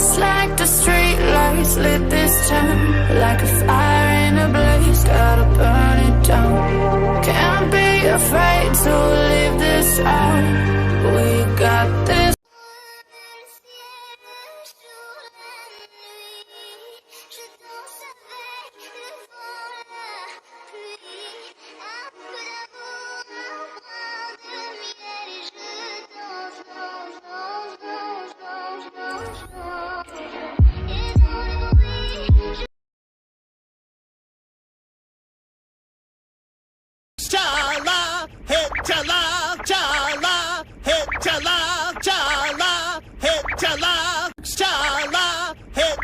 Just like the street lights lit this town, like a fire in a blaze, gotta burn it down. Can't be afraid to leave this out. We got this. Chala, hit chala, chala, hit chala, chala, hit chala, chala, hit.